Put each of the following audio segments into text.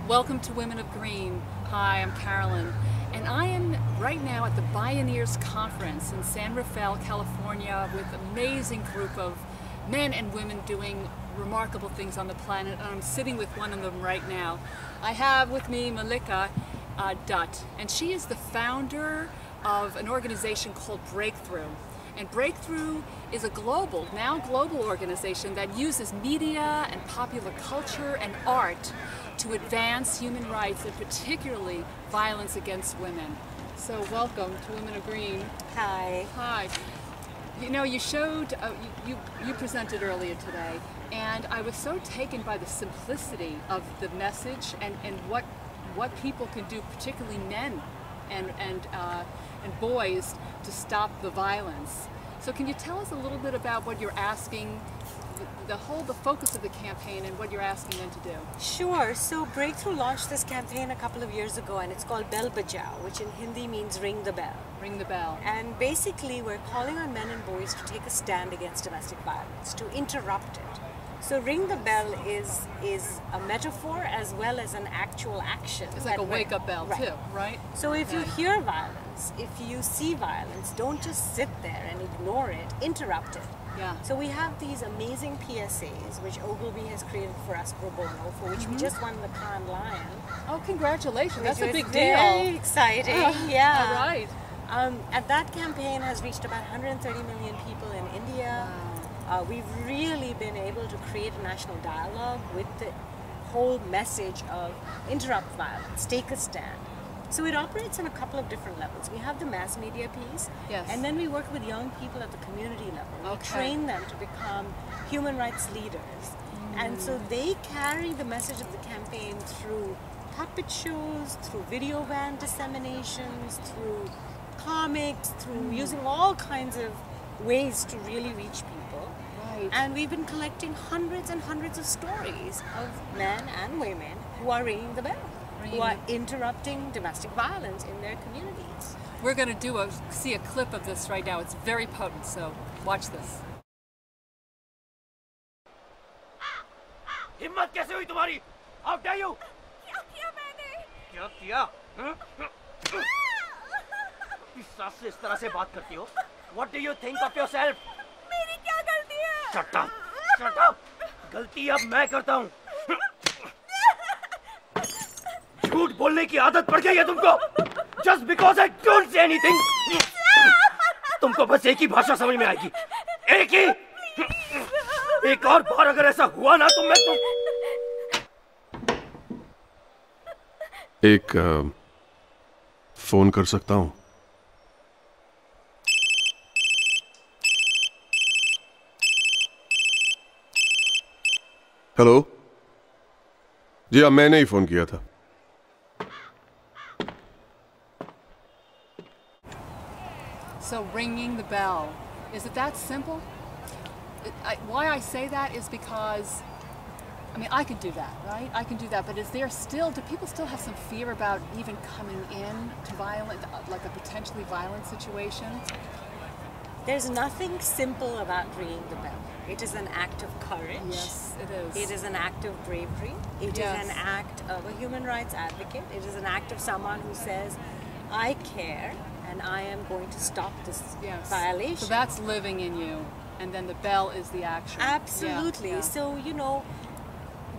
Welcome to Women of Green. Hi, I'm Carolyn, and I am right now at the Bioneers Conference in San Rafael, California, with an amazing group of men and women doing remarkable things on the planet, and I'm sitting with one of them right now. I have with me Mallika Dutt, and she is the founder of an organization called Breakthrough. And Breakthrough is a now global organization that uses media and popular culture and art to advance human rights, and particularly violence against women. So welcome to Women of Green. Hi. Hi. You know, you showed, you presented earlier today, and I was so taken by the simplicity of the message and what people can do, particularly men and boys, to stop the violence. So can you tell us a little bit about what you're asking, the focus of the campaign, and what you're asking them to do? Sure. So Breakthrough launched this campaign a couple of years ago, and it's called Bell Bajao, which in Hindi means ring the bell. Ring the bell. And basically we're calling on men and boys to take a stand against domestic violence, to interrupt it. So ring the bell is a metaphor as well as an actual action. It's like a wake-up bell, right, too, right? So if you hear violence, if you see violence, don't just sit there and ignore it, interrupt it. Yeah. So we have these amazing PSAs, which Ogilvy has created for us pro bono, for which we just won the Cannes Lion. Oh, congratulations! That's a big Very deal. exciting. Yeah. All right. And that campaign has reached about 130 million people in India. Wow. We've really been able to create a national dialogue with the whole message of interrupt violence, take a stand. So it operates on a couple of different levels. We have the mass media piece, Yes. and then we work with young people at the community level. We train them to become human rights leaders. And so they carry the message of the campaign through puppet shows, through video van disseminations, through comics, through using all kinds of ways to really reach people. Right. And we've been collecting hundreds and hundreds of stories of men and women who are ringing the bell, who are interrupting domestic violence in their communities. We're going to see a clip of this right now. It's very potent, so watch this. हिम्मत कैसे हुई तुम्हारी? How dare you? क्या किया मैंने? क्या किया? इस सास से इस तरह से बात करती हो? What do you think of yourself? मेरी क्या गलती है? Shut up! Shut up! गलती अब मैं करता हूँ. झूठ बोलने की आदत पड़ गई है तुमको. Just because I don't say anything. तुमको बस एक ही भाषा समझ में आएगी. एक ही. एक और बार अगर ऐसा हुआ ना तो मैं एक फोन कर सकता हूं? हेलो जी, हाँ, मैंने ही फोन किया था. So ringing the bell, is it that simple? Why I say that is because, I mean, I could do that, right? I can do that, but do people still have some fear about even coming in to like a potentially violent situation? There's nothing simple about ringing the bell. It is an act of courage. Yes, it is. It is an act of bravery. It is an act of a human rights advocate. It is an act of someone who says, I care and I am going to stop this violation. So that's living in you, and then the bell is the action. Absolutely. Yeah. So, you know,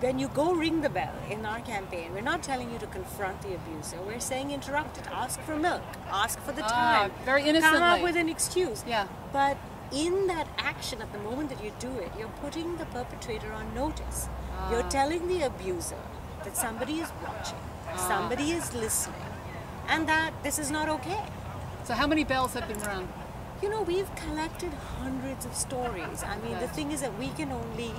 when you go ring the bell in our campaign, we're not telling you to confront the abuser. We're saying interrupt it. Ask for milk. Ask for the time. Very innocently. Come up with an excuse. Yeah. But in that action, at the moment that you do it, you're putting the perpetrator on notice. You're telling the abuser that somebody is watching, somebody is listening, and that this is not okay. So how many bells have been rung? You know, we've collected hundreds of stories. I mean, the thing is that we can only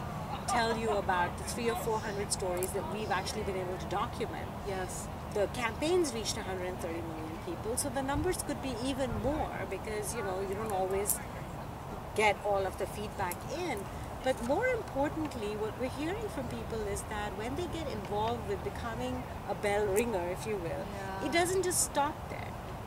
tell you about the 300 or 400 stories that we've actually been able to document. Yes. The campaign's reached 130 million people, so the numbers could be even more because, you know, you don't always get all of the feedback in. But more importantly, what we're hearing from people is that when they get involved with becoming a bell ringer, if you will, it doesn't just stop there.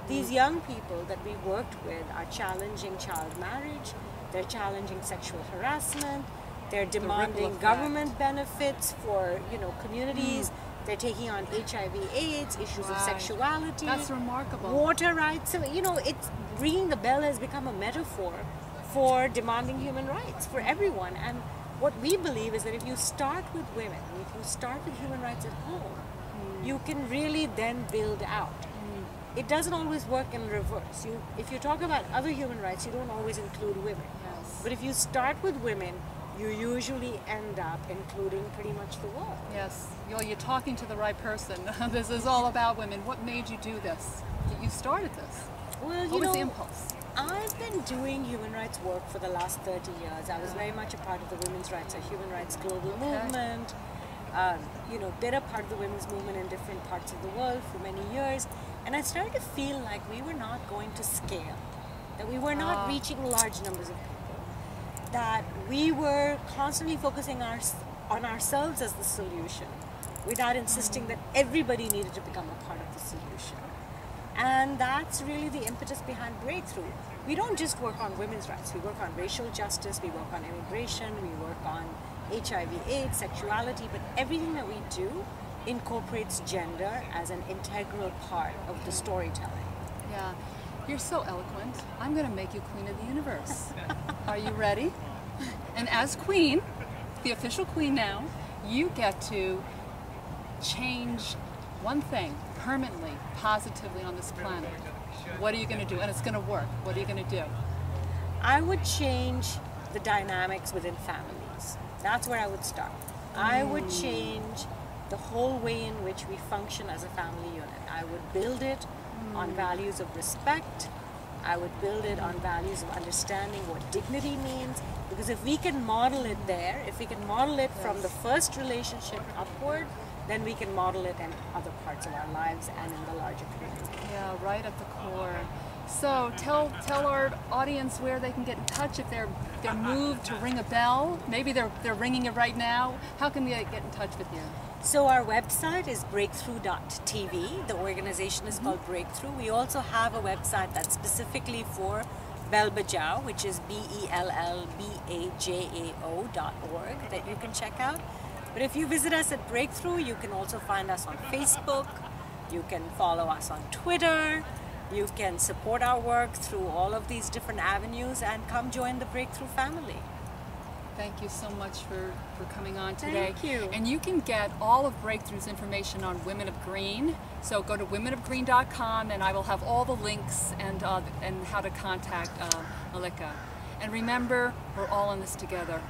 These young people that we worked with are challenging child marriage, they're challenging sexual harassment, They're demanding effect. government benefits for, communities. They're taking on HIV/AIDS, issues of Right. sexuality. That's remarkable. Water rights. So, it's ringing the bell has become a metaphor for demanding human rights for everyone. And what we believe is that if you start with women, if you start with human rights at home, you can really then build out. It doesn't always work in reverse. If you talk about other human rights, you don't always include women. Yes. But if you start with women, you usually end up including pretty much the world. Yes, you're talking to the right person. This is all about women. What made you do this? You started this. Well, What was the impulse? I've been doing human rights work for the last 30 years. I was very much a part of the women's rights or human rights global movement. Been a part of the women's movement in different parts of the world for many years. And I started to feel like we were not going to scale, that we were not reaching large numbers of people, that we were constantly focusing on ourselves as the solution without insisting that everybody needed to become a part of the solution. And that's really the impetus behind Breakthrough. We don't just work on women's rights, we work on racial justice, we work on immigration, we work on HIV/AIDS, sexuality, but everything that we do incorporates gender as an integral part of the storytelling. Yeah, you're so eloquent. I'm going to make you queen of the universe. Are you ready? And as queen, the official queen now, you get to change one thing permanently, positively on this planet. What are you going to do? And it's going to work. What are you going to do? I would change the dynamics within families. That's where I would start. I would change the whole way in which we function as a family unit. I would build it on values of respect. I would build it on values of understanding what dignity means. Because if we can model it there, if we can model it from the first relationship upward, then we can model it in other parts of our lives and in the larger community. Yeah, right at the core. So tell our audience where they can get in touch if they're moved to ring a bell. Maybe they're ringing it right now. How can they get in touch with you? So our website is breakthrough.tv. The organization is called Breakthrough. We also have a website that's specifically for Bell Bajao, which is BELLBAJAO.org, that you can check out. But if you visit us at Breakthrough, you can also find us on Facebook. You can follow us on Twitter. You can support our work through all of these different avenues and come join the Breakthrough family. Thank you so much for coming on today. Thank you. And you can get all of Breakthrough's information on Women of Green. So go to womenofgreen.com and I will have all the links and how to contact Mallika. And remember, we're all in this together.